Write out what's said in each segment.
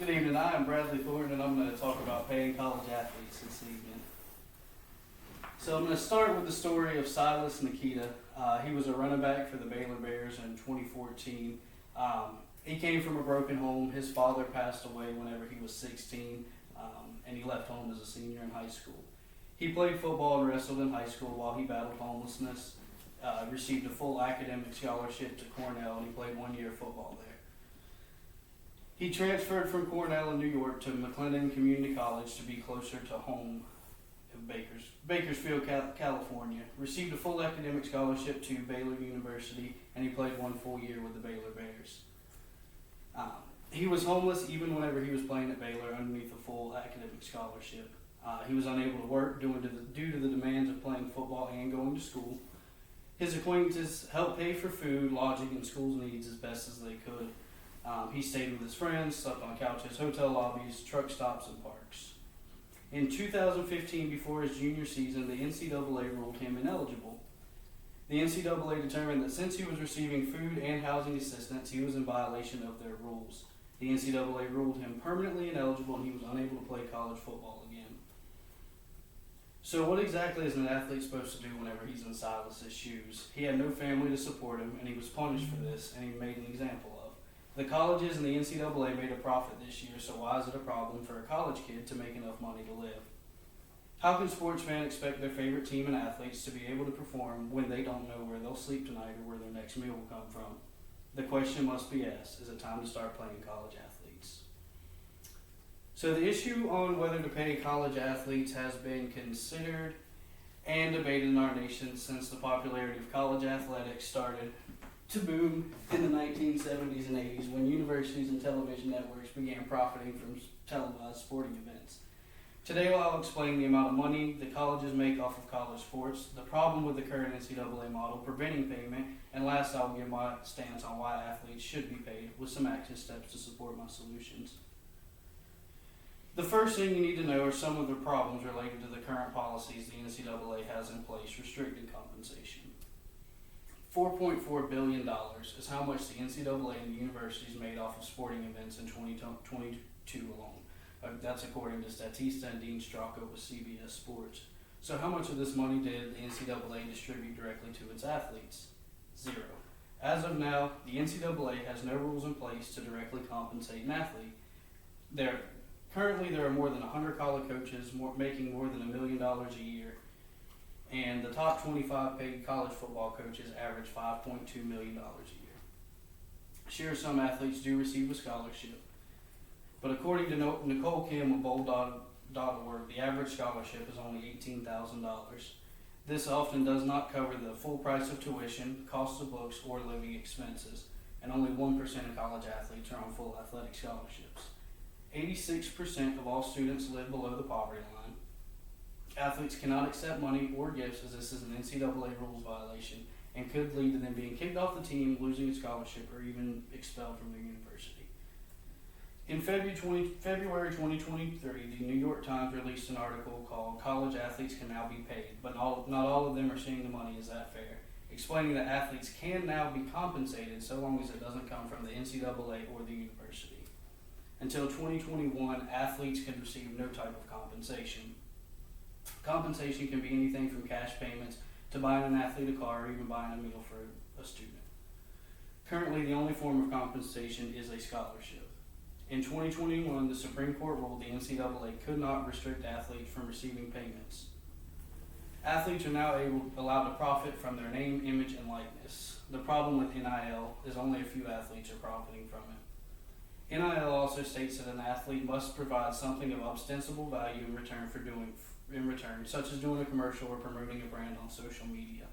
Good evening, I am Bradley Thornton, and I'm going to talk about paying college athletes this evening. So I'm going to start with the story of Silas Nikita. He was a running back for the Baylor Bears in 2014. He came from a broken home. His father passed away whenever he was 16, and he left home as a senior in high school. He played football and wrestled in high school while he battled homelessness, received a full academic scholarship to Cornell, and he played 1 year of football there. He transferred from Cornell in New York to McLennan Community College to be closer to home in Bakersfield, California. Received a full academic scholarship to Baylor University, and he played 1 full year with the Baylor Bears. He was homeless even whenever he was playing at Baylor underneath a full academic scholarship. He was unable to work due to the demands of playing football and going to school. His acquaintances helped pay for food, lodging, and school's needs as best as they could. He stayed with his friends, slept on couches, hotel lobbies, truck stops, and parks. In 2015, before his junior season, the NCAA ruled him ineligible. The NCAA determined that since he was receiving food and housing assistance, he was in violation of their rules. The NCAA ruled him permanently ineligible, and he was unable to play college football again. So what exactly is an athlete supposed to do whenever he's in Silas's shoes? He had no family to support him, and he was punished for this, and he made an example of. The colleges and the NCAA made a profit this year, so why is it a problem for a college kid to make enough money to live? How can sports fans expect their favorite team and athletes to be able to perform when they don't know where they'll sleep tonight or where their next meal will come from? The question must be asked, is it time to start playing college athletes? So the issue on whether to pay college athletes has been considered and debated in our nation since the popularity of college athletics started to boom in the 1970s and 80s when universities and television networks began profiting from televised sporting events. Today I'll explain the amount of money the colleges make off of college sports, the problem with the current NCAA model preventing payment, and last I'll give my stance on why athletes should be paid with some action steps to support my solutions. The first thing you need to know are some of the problems related to the current policies the NCAA has in place restricting compensation. $4.4 billion is how much the NCAA and the universities made off of sporting events in 2022 alone. That's according to Statista and Dean Straka with CBS Sports. So how much of this money did the NCAA distribute directly to its athletes? Zero. As of now, the NCAA has no rules in place to directly compensate an athlete. Currently, there are more than 100 college coaches making more than $1 million a year. And the top 25 paid college football coaches average $5.2 million a year. Sure, some athletes do receive a scholarship, but according to Nicole Kim of Bowl.org, the average scholarship is only $18,000. This often does not cover the full price of tuition, cost of books, or living expenses, and only 1% of college athletes are on full athletic scholarships. 86% of all students live below the poverty line. Athletes cannot accept money or gifts as this is an NCAA rules violation and could lead to them being kicked off the team, losing a scholarship, or even expelled from their university. In February 2023, the New York Times released an article called "College Athletes Can Now Be Paid, but not all of them are seeing the money. Is that fair?" explaining that athletes can now be compensated so long as it doesn't come from the NCAA or the university. Until 2021, athletes can receive no type of compensation. Compensation can be anything from cash payments to buying an athlete a car or even buying a meal for a student. Currently, the only form of compensation is a scholarship. In 2021, the Supreme Court ruled the NCAA could not restrict athletes from receiving payments. Athletes are now allowed to profit from their name, image, and likeness. The problem with NIL is only a few athletes are profiting from it. NIL also states that an athlete must provide something of ostensible value in return, such as doing a commercial or promoting a brand on social media.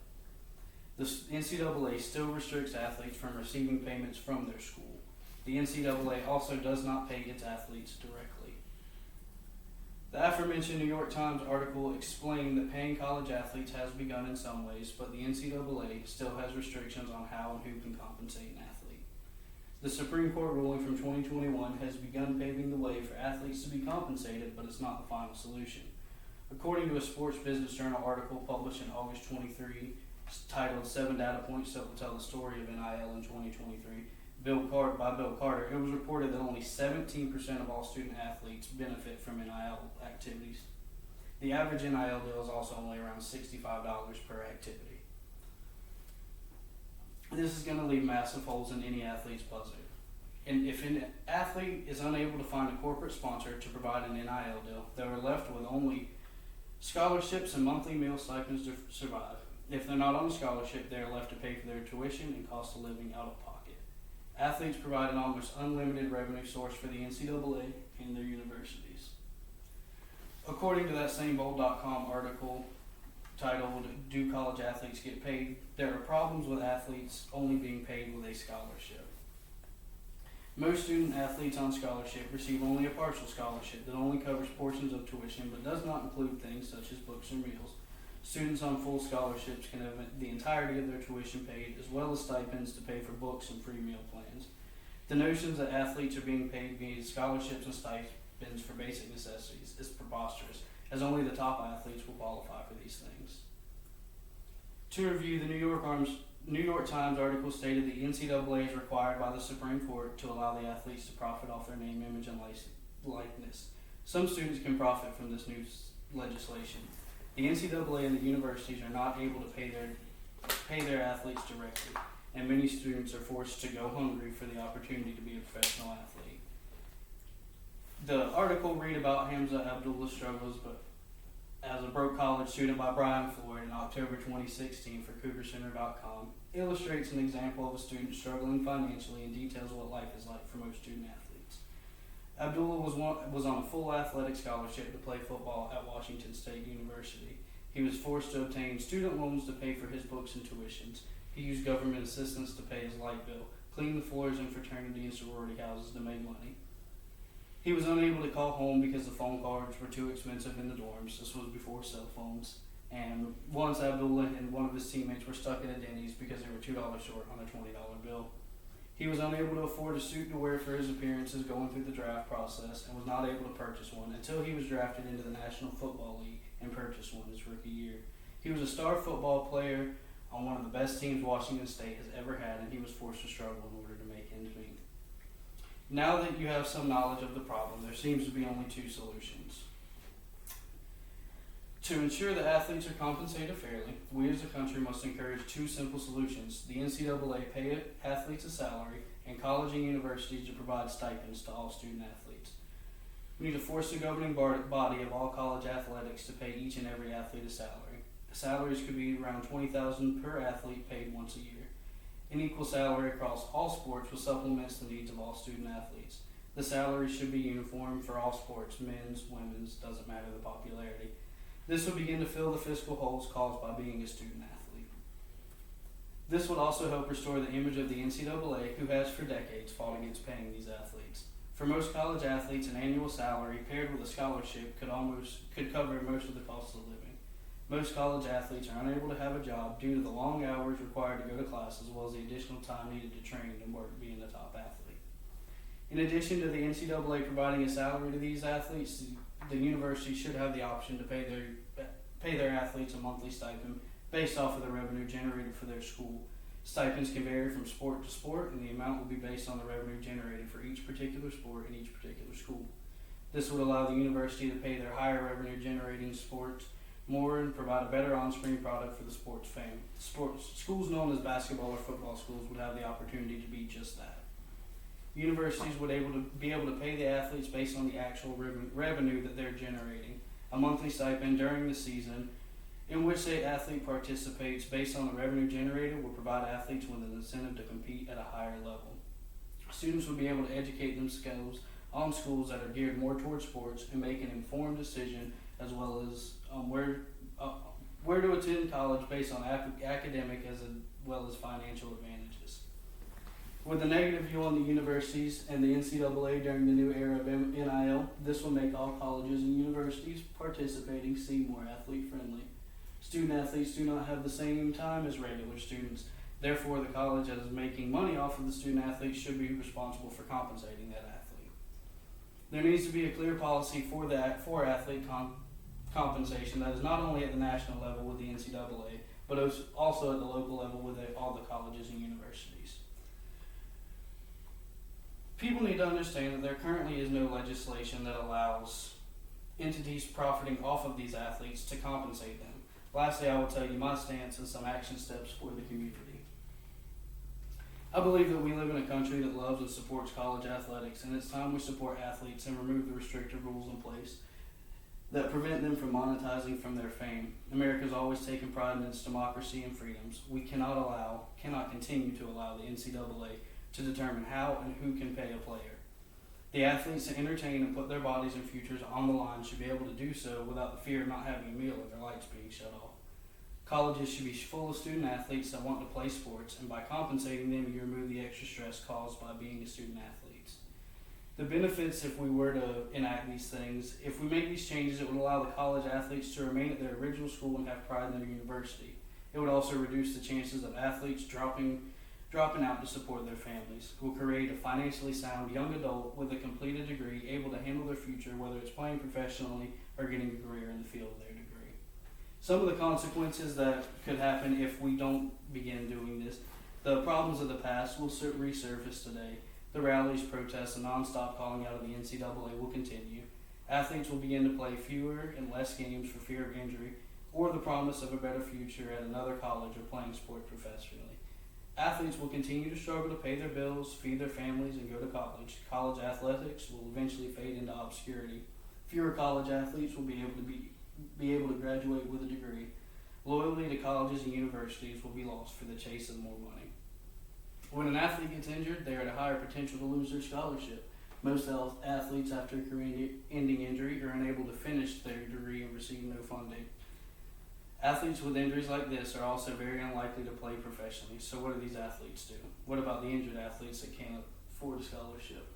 The NCAA still restricts athletes from receiving payments from their school. The NCAA also does not pay its athletes directly. The aforementioned New York Times article explained that paying college athletes has begun in some ways, but the NCAA still has restrictions on how and who can compensate an athlete. The Supreme Court ruling from 2021 has begun paving the way for athletes to be compensated, but it's not the final solution. According to a Sports Business Journal article published in August 23, titled 7 Data Points That Will Tell the Story of NIL in 2023, by Bill Carter, it was reported that only 17% of all student athletes benefit from NIL activities. The average NIL deal is also only around $65 per activity. This is going to leave massive holes in any athlete's budget. And if an athlete is unable to find a corporate sponsor to provide an NIL deal, they are left with only scholarships and monthly meal stipends to survive. If they're not on a scholarship, they are left to pay for their tuition and cost of living out of pocket. Athletes provide an almost unlimited revenue source for the NCAA and their universities. According to that same Bold.com article titled, "Do College Athletes Get Paid?" there are problems with athletes only being paid with a scholarship. Most student athletes on scholarship receive only a partial scholarship that only covers portions of tuition but does not include things such as books or meals. Students on full scholarships can have the entirety of their tuition paid, as well as stipends to pay for books and free meal plans. The notions that athletes are being paid via scholarships and stipends for basic necessities is preposterous, as only the top athletes will qualify for these things. To review, the New York Times article stated the NCAA is required by the Supreme Court to allow the athletes to profit off their name, image, and likeness. Some students can profit from this new legislation. The NCAA and the universities are not able to pay their athletes directly, and many students are forced to go hungry for the opportunity to be a professional athlete. The article read about Hamza Abdullah's struggles as a broke college student by Brian Floyd in October 2016 for CougarCenter.com illustrates an example of a student struggling financially and details what life is like for most student athletes. Abdullah was on a full athletic scholarship to play football at Washington State University. He was forced to obtain student loans to pay for his books and tuitions. He used government assistance to pay his light bill, clean the floors in fraternity and sorority houses to make money. He was unable to call home because the phone cards were too expensive in the dorms. This was before cell phones. And once Abdullah and one of his teammates were stuck at a Denny's because they were $2 short on a $20 bill. He was unable to afford a suit to wear for his appearances going through the draft process and was not able to purchase one until he was drafted into the National Football League and purchased one his rookie year. He was a star football player on one of the best teams Washington State has ever had, and he was forced to struggle in order to make ends meet. Now that you have some knowledge of the problem, there seems to be only two solutions. To ensure that athletes are compensated fairly, we as a country must encourage two simple solutions. The NCAA pay athletes a salary, and colleges and universities to provide stipends to all student athletes. We need to force the governing body of all college athletics to pay each and every athlete a salary. Salaries could be around $20,000 per athlete paid once a year. An equal salary across all sports will supplement the needs of all student athletes. The salaries should be uniform for all sports, men's, women's, doesn't matter the popularity. This will begin to fill the fiscal holes caused by being a student athlete. This would also help restore the image of the NCAA, who has for decades fought against paying these athletes. For most college athletes, an annual salary paired with a scholarship could cover most of the cost of living. Most college athletes are unable to have a job due to the long hours required to go to class, as well as the additional time needed to train and work being a top athlete. In addition to the NCAA providing a salary to these athletes, the university should have the option to pay their athletes a monthly stipend based off of the revenue generated for their school. Stipends can vary from sport to sport, and the amount will be based on the revenue generated for each particular sport in each particular school. This would allow the university to pay their higher revenue generating sports more and provide a better on-screen product for the sports fan. Schools known as basketball or football schools would have the opportunity to be just that. Universities would be able to pay the athletes based on the actual revenue that they're generating. A monthly stipend during the season in which the athlete participates based on the revenue generated will provide athletes with an incentive to compete at a higher level. Students would be able to educate themselves on schools that are geared more towards sports and make an informed decision as well as where to attend college based on academic as well as financial advantages. With a negative view on the universities and the NCAA during the new era of NIL, this will make all colleges and universities participating seem more athlete-friendly. Student athletes do not have the same time as regular students. Therefore, the college that is making money off of the student athletes should be responsible for compensating that athlete. There needs to be a clear policy for athlete compensation that is not only at the national level with the NCAA, but also at the local level with all the colleges and universities. People need to understand that there currently is no legislation that allows entities profiting off of these athletes to compensate them. Lastly, I will tell you my stance and some action steps for the community. I believe that we live in a country that loves and supports college athletics, and it's time we support athletes and remove the restrictive rules in place that prevent them from monetizing from their fame. America's always taken pride in its democracy and freedoms. We cannot continue to allow the NCAA to determine how and who can pay a player. The athletes that entertain and put their bodies and futures on the line should be able to do so without the fear of not having a meal or their lights being shut off. Colleges should be full of student athletes that want to play sports, and by compensating them, you remove the extra stress caused by being a student athlete. The benefits, if we were to enact these things, if we make these changes, it would allow the college athletes to remain at their original school and have pride in their university. It would also reduce the chances of athletes dropping out to support their families. It will create a financially sound young adult with a completed degree able to handle their future, whether it's playing professionally or getting a career in the field of their degree. Some of the consequences that could happen if we don't begin doing this: the problems of the past will resurface today. The rallies, protests, and non-stop calling out of the NCAA will continue. Athletes will begin to play fewer and less games for fear of injury or the promise of a better future at another college or playing sport professionally. Athletes will continue to struggle to pay their bills, feed their families, and go to college. College athletics will eventually fade into obscurity. Fewer college athletes will be able to graduate with a degree. Loyalty to colleges and universities will be lost for the chase of more money. When an athlete gets injured, they are at a higher potential to lose their scholarship. Most athletes, after a career-ending injury, are unable to finish their degree and receive no funding. Athletes with injuries like this are also very unlikely to play professionally. So what do these athletes do? What about the injured athletes that can't afford a scholarship?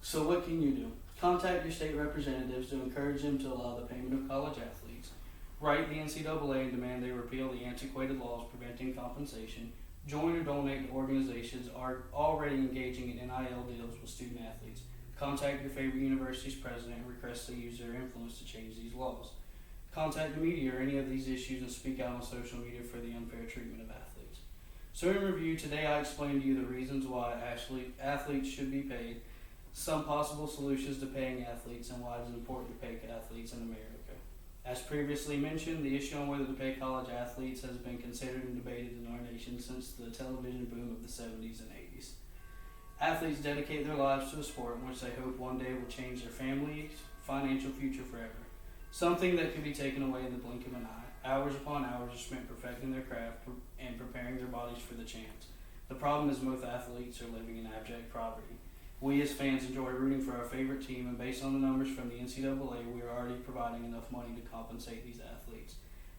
So what can you do? Contact your state representatives to encourage them to allow the payment of college athletes. Write the NCAA and demand they repeal the antiquated laws preventing compensation. Join or donate to organizations are already engaging in NIL deals with student athletes. Contact your favorite university's president and request they use their influence to change these laws. Contact the media or any of these issues and speak out on social media for the unfair treatment of athletes. So in review, today I explained to you the reasons why athletes should be paid, some possible solutions to paying athletes, and why it is important to pay athletes in America. As previously mentioned, the issue on whether to pay college athletes has been considered and debated in our nation since the television boom of the 70s and 80s. Athletes dedicate their lives to a sport in which they hope one day will change their family's financial future forever. Something that could be taken away in the blink of an eye. Hours upon hours are spent perfecting their craft and preparing their bodies for the chance. The problem is most athletes are living in abject poverty. We as fans enjoy rooting for our favorite team, and based on the numbers from the NCAA, we are already providing enough money to compensate these athletes.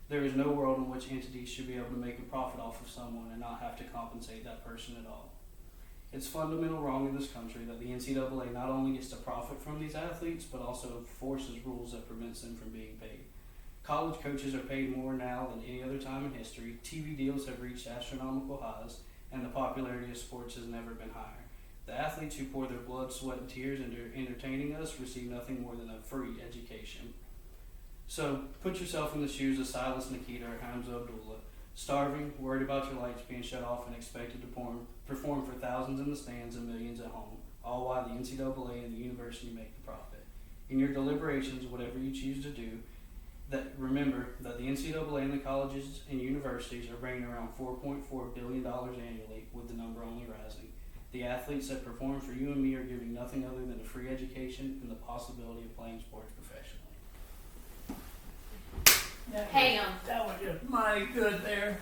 There is no world in which entities should be able to make a profit off of someone and not have to compensate that person at all. It's fundamental wrong in this country that the NCAA not only gets to profit from these athletes, but also enforces rules that prevents them from being paid. College coaches are paid more now than any other time in history. TV deals have reached astronomical highs, and the popularity of sports has never been higher. The athletes who pour their blood, sweat, and tears into entertaining us receive nothing more than a free education. So put yourself in the shoes of Silas Nikita or Hamza Abdullah, starving, worried about your lights being shut off, and expected to perform for thousands in the stands and millions at home, all while the NCAA and the university make the profit. In your deliberations, whatever you choose to do, remember that the NCAA and the colleges and universities are bringing around $4.4 billion annually, with the number only rising. The athletes that perform for you and me are giving nothing other than a free education and the possibility of playing sports professionally. That was just mighty good there.